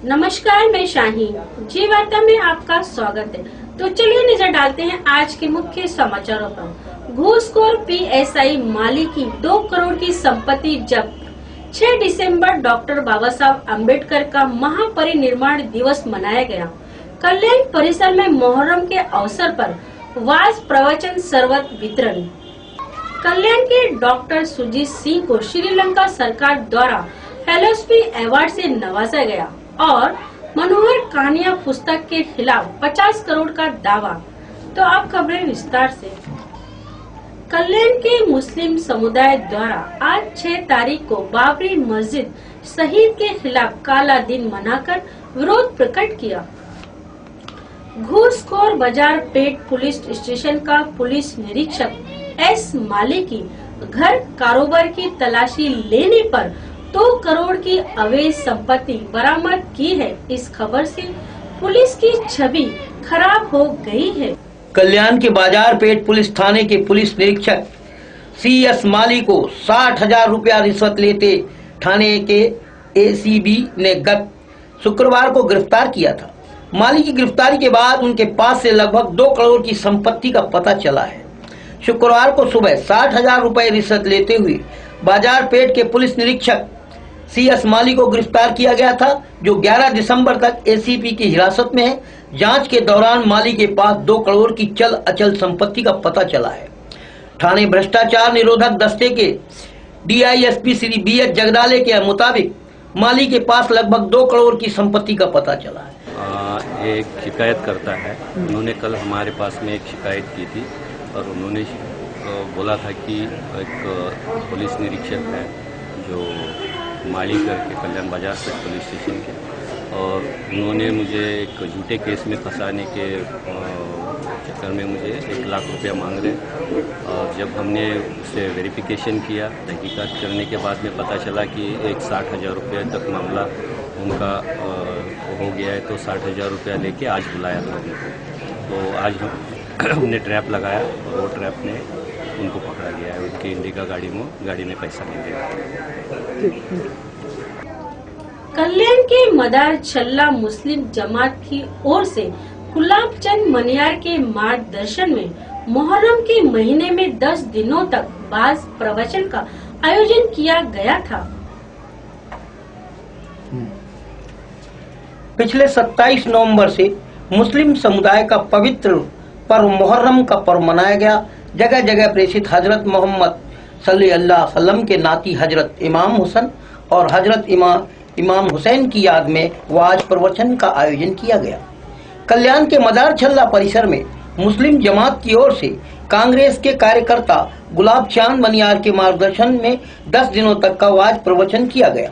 नमस्कार, मैं शाहीन जी वार्ता में आपका स्वागत है। तो चलिए नजर डालते हैं आज के मुख्य समाचारों पर। घूसखोर पीएसआई माली की 2 करोड़ की संपत्ति जब्त। 6 दिसंबर डॉक्टर बाबा साहब अम्बेडकर का महापरिनिर्वाण दिवस मनाया गया। कल्याण परिसर में मोहर्रम के अवसर पर वाज प्रवचन शरबत वितरण। कल्याण के डॉक्टर सुजीत सिंह को श्रीलंका सरकार द्वारा फेलोशिप अवार्ड से नवाजा गया और मनोहर कहानियां पुस्तक के खिलाफ 50 करोड़ का दावा। तो आप खबरें विस्तार से। कल्याण के मुस्लिम समुदाय द्वारा आज 6 तारीख को बाबरी मस्जिद शहीद के खिलाफ काला दिन मनाकर विरोध प्रकट किया। घूसखोर बाजार पेट पुलिस स्टेशन का पुलिस निरीक्षक एस माली की घर कारोबार की तलाशी लेने पर 2 करोड़ की अवैध संपत्ति बरामद की है। इस खबर से पुलिस की छवि खराब हो गई है। कल्याण के बाजार पेट पुलिस थाने के पुलिस निरीक्षक CS माली को 60,000 रुपया रिश्वत लेते थाने के ACB ने गत शुक्रवार को गिरफ्तार किया था। माली की गिरफ्तारी के बाद उनके पास से लगभग 2 करोड़ की संपत्ति का पता चला है। शुक्रवार को सुबह 60,000 रुपए रिश्वत लेते हुए बाजार पेट के पुलिस निरीक्षक CS माली को गिरफ्तार किया गया था, जो 11 दिसंबर तक ACP की हिरासत में है। जांच के दौरान माली के पास 2 करोड़ की चल अचल संपत्ति का पता चला है। थाने भ्रष्टाचार निरोधक दस्ते के DISP श्री BH जगदाले के मुताबिक माली के पास लगभग 2 करोड़ की संपत्ति का पता चला है। एक शिकायत करता है, उन्होंने कल हमारे पास में एक शिकायत की थी और उन्होंने बोला था कि एक पुलिस निरीक्षक है जो माली करके कल्याण बाजार से पुलिस स्टेशन के, और उन्होंने मुझे एक झूठे केस में फंसाने के चक्कर में मुझे 1 लाख रुपया मांग रहे। और जब हमने उससे वेरिफिकेशन किया, तहकीकात करने के बाद में पता चला कि 60,000 रुपये तक मामला उनका हो गया है, तो 60,000 रुपया लेके आज बुलाया था उनको। तो आज हमने ट्रैप लगाया और वो ट्रैप ने उनको पकड़ा गया है। उनकी इंडिका गाड़ी में पैसा नहीं दिया। कल्याण के मदार छल्ला मुस्लिम जमात की ओर से गुलाब चंद मनियार के मार्गदर्शन में मोहर्रम के महीने में 10 दिनों तक वाज प्रवचन का आयोजन किया गया था। पिछले 27 नवंबर से मुस्लिम समुदाय का पवित्र पर्व मोहर्रम का पर्व मनाया गया। जगह जगह प्रेषित हजरत मोहम्मद सल्लल्लाहु अलैहि वसल्लम के नाती हजरत इमाम हुसैन और हजरत इमाम हुसैन की याद में वाज प्रवचन का आयोजन किया गया। कल्याण के मदार छल्ला परिसर में मुस्लिम जमात की ओर से कांग्रेस के कार्यकर्ता गुलाब चांद मनियार के मार्गदर्शन में 10 दिनों तक का वाज प्रवचन किया गया।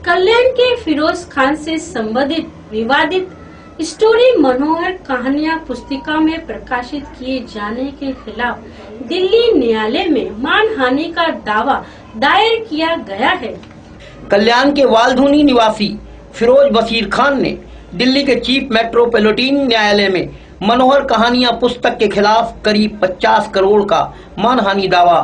कल्याण के फिरोज खान से संबंधित विवादित स्टोरी मनोहर कहानियां पुस्तिका में प्रकाशित किए जाने के खिलाफ दिल्ली न्यायालय में मानहानि का दावा दायर किया गया है। कल्याण के वालधुनी निवासी फिरोज बशीर खान ने दिल्ली के चीफ मेट्रोपॉलिटन न्यायालय में मनोहर कहानियां पुस्तक के खिलाफ करीब 50 करोड़ का मानहानि दावा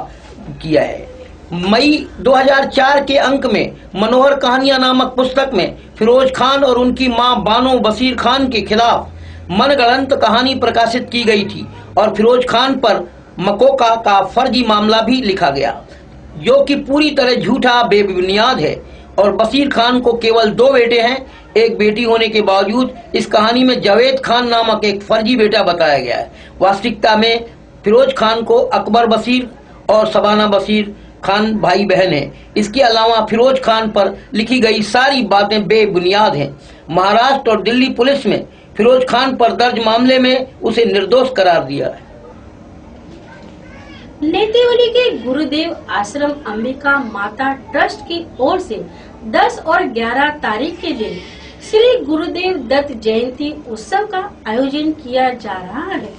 किया है। मई 2004 के अंक में मनोहर कहानियां नामक पुस्तक में फिरोज खान और उनकी मां बानो बशीर खान के खिलाफ मनगढ़ंत कहानी प्रकाशित की गई थी और फिरोज खान पर मकोका का फर्जी मामला भी लिखा गया, जो कि पूरी तरह झूठा बेबुनियाद है। और बशीर खान को केवल 2 बेटे हैं। एक बेटी होने के बावजूद इस कहानी में जावेद खान नामक एक फर्जी बेटा बताया गया है। वास्तविकता में फिरोज खान को अकबर बशीर और शबाना बशीर खान भाई बहन हैं। इसके अलावा फिरोज खान पर लिखी गई सारी बातें बेबुनियाद हैं। महाराष्ट्र और दिल्ली पुलिस में फिरोज खान पर दर्ज मामले में उसे निर्दोष करार दिया है। नेतीवली के गुरुदेव आश्रम अंबिका माता ट्रस्ट की ओर से 10 और 11 तारीख के दिन श्री गुरुदेव दत्त जयंती उत्सव का आयोजन किया जा रहा है।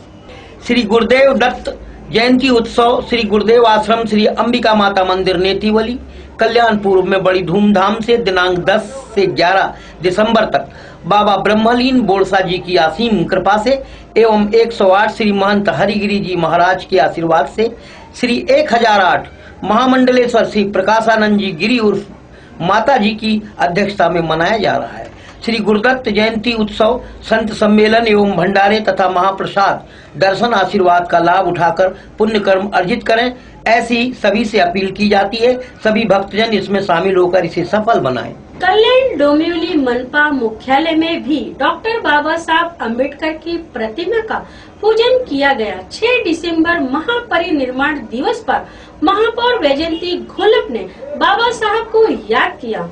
श्री गुरुदेव दत्त जयंती उत्सव श्री गुरुदेव आश्रम श्री अंबिका माता मंदिर नेतीवली कल्याणपुर में बड़ी धूमधाम से दिनांक 10 से 11 दिसंबर तक बाबा ब्रह्मलीन बोरसा जी की असीम कृपा से एवं 108 श्री महंत हरिगिरी जी महाराज के आशीर्वाद से श्री 1008 महामंडलेश्वर श्री प्रकाशानंद जी गिरी उर्फ माता जी की अध्यक्षता में मनाया जा रहा है। श्री गुरुदत्त जयंती उत्सव संत सम्मेलन एवं भंडारे तथा महाप्रसाद दर्शन आशीर्वाद का लाभ उठाकर पुण्य कर्म अर्जित करें, ऐसी सभी से अपील की जाती है। सभी भक्तजन इसमें शामिल होकर इसे सफल बनाएं। कल्याण डोंबिवली मनपा मुख्यालय में भी डॉक्टर बाबा साहब अम्बेडकर की प्रतिमा का पूजन किया गया। 6 दिसंबर महापरिनिर्वाण दिवस पर महापौर वैजयंती घोलप ने बाबा साहब को याद किया।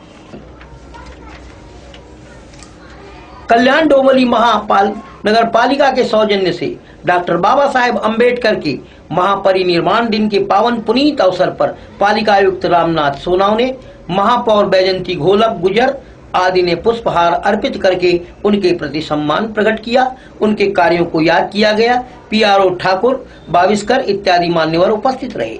कल्याण डोंबिवली नगर पालिका के सौजन्य से डॉक्टर बाबा साहेब अम्बेडकर के महापरिनिर्वाण दिन के पावन पुनीत अवसर पर पालिका आयुक्त रामनाथ सोनावने, महापौर बैजंती घोलप गुजर आदि ने पुष्पहार अर्पित करके उनके प्रति सम्मान प्रकट किया। उनके कार्यों को याद किया गया। पीआरओ ठाकुर, बाविस्कर इत्यादि मान्यवर उपस्थित रहे।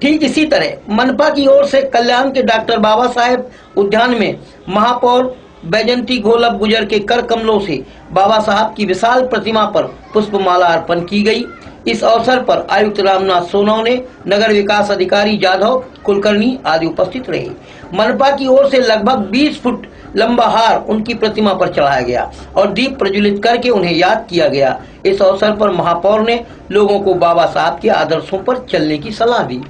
ठीक इसी तरह मनपा की ओर से कल्याण के डॉक्टर बाबा साहेब उद्यान में महापौर बैजंती घोलप गुजर के कर कमलों से बाबा साहब की विशाल प्रतिमा पर पुष्पमाला अर्पण की गई। इस अवसर पर आयुक्त रामनाथ सोनावने, नगर विकास अधिकारी जाधव कुलकर्णी आदि उपस्थित रहे। मनपा की ओर से लगभग 20 फुट लंबा हार उनकी प्रतिमा पर चढ़ाया गया और दीप प्रज्वलित करके उन्हें याद किया गया। इस अवसर पर महापौर ने लोगों को बाबा साहब के आदर्शों पर चलने की सलाह दी।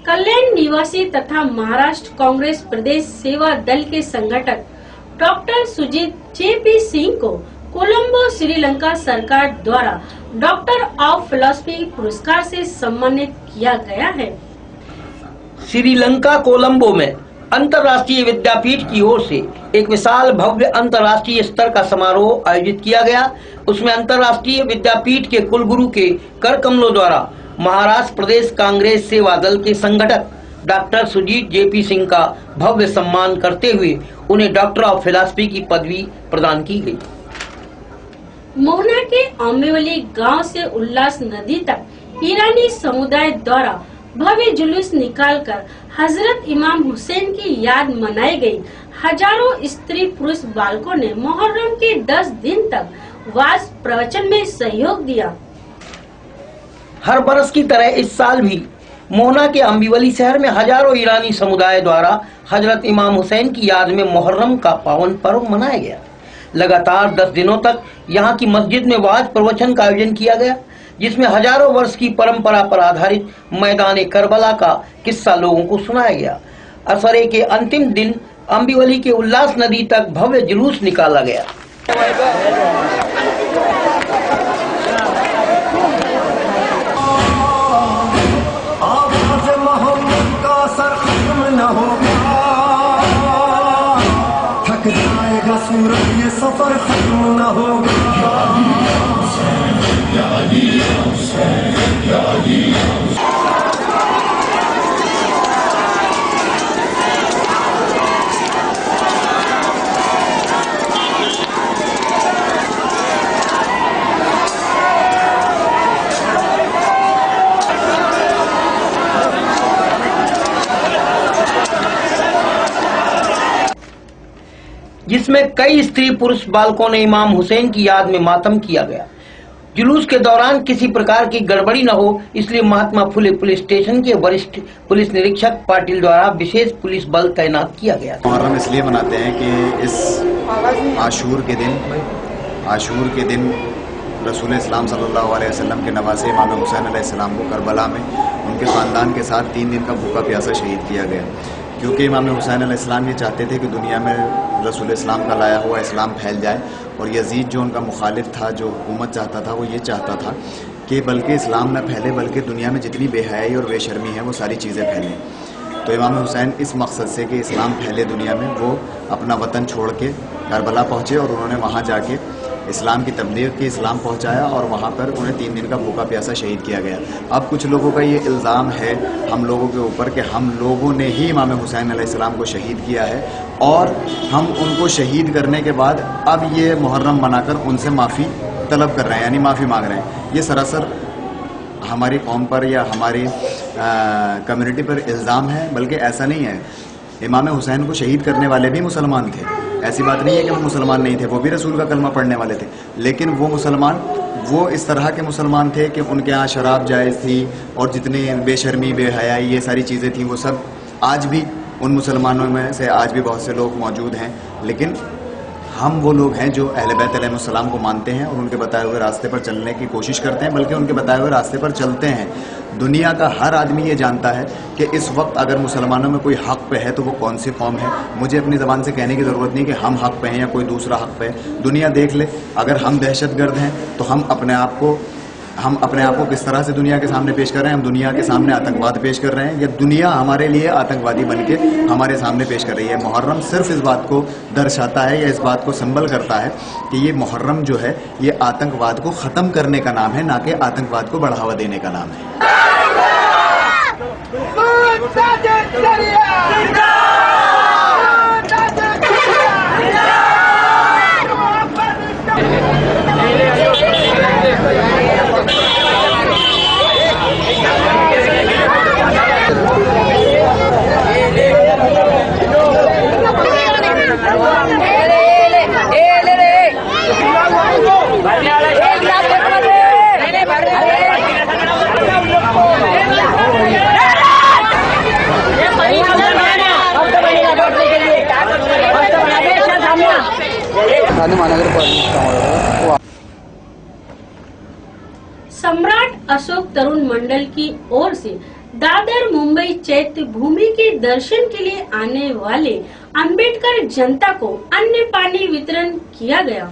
कल्याण निवासी तथा महाराष्ट्र कांग्रेस प्रदेश सेवा दल के संगठक डॉक्टर सुजीत जेपी सिंह को कोलंबो श्रीलंका सरकार द्वारा डॉक्टर ऑफ फिलॉसफी पुरस्कार से सम्मानित किया गया है। श्रीलंका कोलंबो में अंतर्राष्ट्रीय विद्यापीठ की ओर से एक विशाल भव्य अंतर्राष्ट्रीय स्तर का समारोह आयोजित किया गया। उसमें अंतर्राष्ट्रीय विद्यापीठ के कुलगुरु के कर कमलों द्वारा महाराष्ट्र प्रदेश कांग्रेस सेवा दल के संगठक डॉक्टर सुजीत जेपी सिंह का भव्य सम्मान करते हुए उन्हें डॉक्टर ऑफ फिलॉसफी की पदवी प्रदान की गई। मोहना के अम्बेवली गांव से उल्लास नदी तक ईरानी समुदाय द्वारा भव्य जुलूस निकालकर हजरत इमाम हुसैन की याद मनाई गई। हजारों स्त्री पुरुष बालकों ने मुहर्रम के 10 दिन तक वाज प्रवचन में सहयोग दिया। हर बरस की तरह इस साल भी मोहना के अम्बिवली शहर में हजारों ईरानी समुदाय द्वारा हजरत इमाम हुसैन की याद में मुहर्रम का पावन पर्व मनाया गया। लगातार 10 दिनों तक यहाँ की मस्जिद में वाज प्रवचन का आयोजन किया गया, जिसमें हजारों वर्ष की परंपरा पर आधारित मैदान करबला का किस्सा लोगों को सुनाया गया। असरे के अंतिम दिन अम्बिवली के उल्लास नदी तक भव्य जुलूस निकाला गया। ये सफर खत्म न होगा। जिसमें कई स्त्री पुरुष बालकों ने इमाम हुसैन की याद में मातम किया गया। जुलूस के दौरान किसी प्रकार की गड़बड़ी न हो, इसलिए महात्मा फुले पुलिस स्टेशन के वरिष्ठ पुलिस निरीक्षक पाटिल द्वारा विशेष पुलिस बल तैनात किया गया। मुहर्रम इसलिए मनाते हैं कि इस आशूर के दिन रसूल इस्लाम सल्लल्लाहु अलैहि वसल्लम के नवासे इमाम हुसैन अलैहिस्सलाम को करबला में उनके ख़ानदान के साथ 3 दिन का भूखा प्यासा शहीद किया गया। क्योंकि इमाम हुसैन अलैहिस्सलाम ये चाहते थे कि दुनिया में रसूल इस्लाम का लाया हुआ इस्लाम फैल जाए, और यजीद जो उनका मुखालिफ था, जो हुकूमत चाहता था, वो ये चाहता था कि बल्कि इस्लाम न फैले बल्कि दुनिया में जितनी बेहयाई और बेशर्मी है वो सारी चीज़ें फैलें। तो इमाम हुसैन इस मकसद से कि इस्लाम फैले दुनिया में, वो अपना वतन छोड़ के करबला पहुँचे और उन्होंने वहाँ जाके इस्लाम की तबलीग की, इस्लाम पहुंचाया और वहां पर उन्हें 3 दिन का भूखा प्यासा शहीद किया गया। अब कुछ लोगों का ये इल्ज़ाम है हम लोगों के ऊपर कि हम लोगों ने ही इमाम हुसैन अलैहिस्सलाम को शहीद किया है और हम उनको शहीद करने के बाद अब ये मुहर्रम मनाकर उनसे माफ़ी तलब कर रहे हैं, यानी माफ़ी मांग रहे हैं। ये सरासर हमारी कौम पर या हमारी कम्युनिटी पर इल्ज़ाम है, बल्कि ऐसा नहीं है। इमाम हुसैन को शहीद करने वाले भी मुसलमान थे, ऐसी बात नहीं है कि वो मुसलमान नहीं थे, वो भी रसूल का कलमा पढ़ने वाले थे। लेकिन वो मुसलमान वो इस तरह के मुसलमान थे कि उनके यहाँ शराब जायज़ थी और जितने बेशर्मी बेहयाई ये सारी चीज़ें थी वो सब आज भी उन मुसलमानों में से आज भी बहुत से लोग मौजूद हैं। लेकिन हम वो लोग हैं जो अहले बैत अलैहिस्सलाम को मानते हैं और उनके बताए हुए रास्ते पर चलने की कोशिश करते हैं, बल्कि उनके बताए हुए रास्ते पर चलते हैं। दुनिया का हर आदमी ये जानता है कि इस वक्त अगर मुसलमानों में कोई हक पे है तो वो कौन सी कौम है। मुझे अपनी ज़बान से कहने की ज़रूरत नहीं कि हम हक पे हैं या कोई दूसरा हक पे है। दुनिया देख ले, अगर हम दहशतगर्द हैं तो हम अपने आप को किस तरह से दुनिया के सामने पेश कर रहे हैं। हम दुनिया के सामने आतंकवाद पेश कर रहे हैं या दुनिया हमारे लिए आतंकवादी बनके हमारे सामने पेश कर रही है। मुहर्रम सिर्फ इस बात को दर्शाता है या इस बात को संबल करता है कि ये मुहर्रम जो है ये आतंकवाद को ख़त्म करने का नाम है, ना कि आतंकवाद को बढ़ावा देने का नाम है। सम्राट अशोक तरुण मंडल की ओर से दादर मुंबई चैत्य भूमि के दर्शन के लिए आने वाले अंबेडकर जनता को अन्न पानी वितरण किया गया।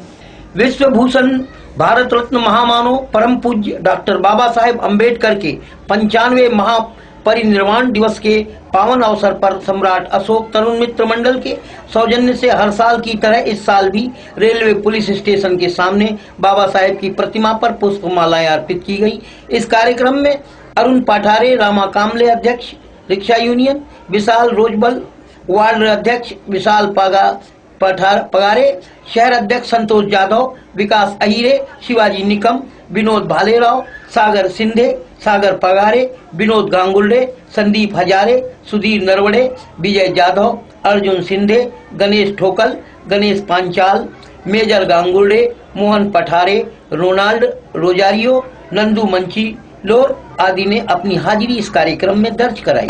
विश्व भूषण भारत रत्न महामानव परम पूज्य डॉक्टर बाबा साहेब अम्बेडकर के 95वें महापरिनिर्वाण दिवस के पावन अवसर पर सम्राट अशोक तरुण मित्र मंडल के सौजन्य से हर साल की तरह इस साल भी रेलवे पुलिस स्टेशन के सामने बाबा साहेब की प्रतिमा पर पुष्पमालाएं अर्पित की गई। इस कार्यक्रम में अरुण पठारे, रामा कामले अध्यक्ष रिक्शा यूनियन, विशाल रोजबल वार्ड अध्यक्ष विशाल पगारे, शहर अध्यक्ष संतोष जाधव, विकास अहिरे, शिवाजी निकम, विनोद भालेराव, सागर सिंधे, सागर Pagare, Vinod गांगुल्डे, Sandeep Hazare, Sudhir Naravane, Vijay Jadhav, Arjun Sindhe, Ganesh Thokal, Ganesh Panchal, Major Gangulde, Mohan Pathare, Ronald Rosario, Nandu मंची लोर आदि ने अपनी हाजिरी इस कार्यक्रम में दर्ज कराई।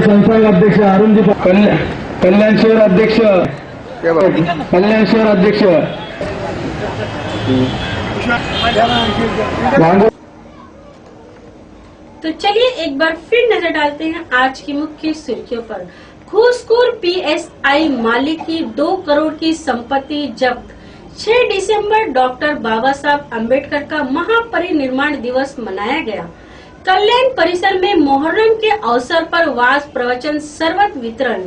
संस्थान अध्यक्ष अरुण जी, कल्याण शहर अध्यक्ष तो चलिए एक बार फिर नजर डालते हैं आज की मुख्य सुर्खियों पर। घूसखोर पीएसआई मालिक की 2 करोड़ की संपत्ति जब्त। 6 दिसंबर डॉक्टर बाबा साहब अम्बेडकर का महापरिनिर्वाण दिवस मनाया गया। कल्याण परिसर में मुहर्रम के अवसर पर वाज प्रवचन शरबत वितरण।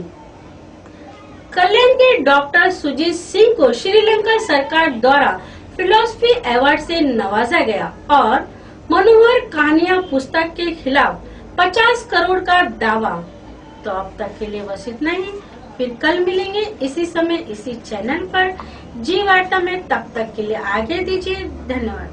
कल्याण के डॉक्टर सुजीत सिंह को श्रीलंका सरकार द्वारा फिलोसफी अवार्ड से नवाजा गया और मनोहर कहानियां पुस्तक के खिलाफ 50 करोड़ का दावा। तो अब तक के लिए बस इतना ही, फिर कल मिलेंगे इसी समय इसी चैनल पर जी वार्ता में। तब तक के लिए आगे दीजिए, धन्यवाद।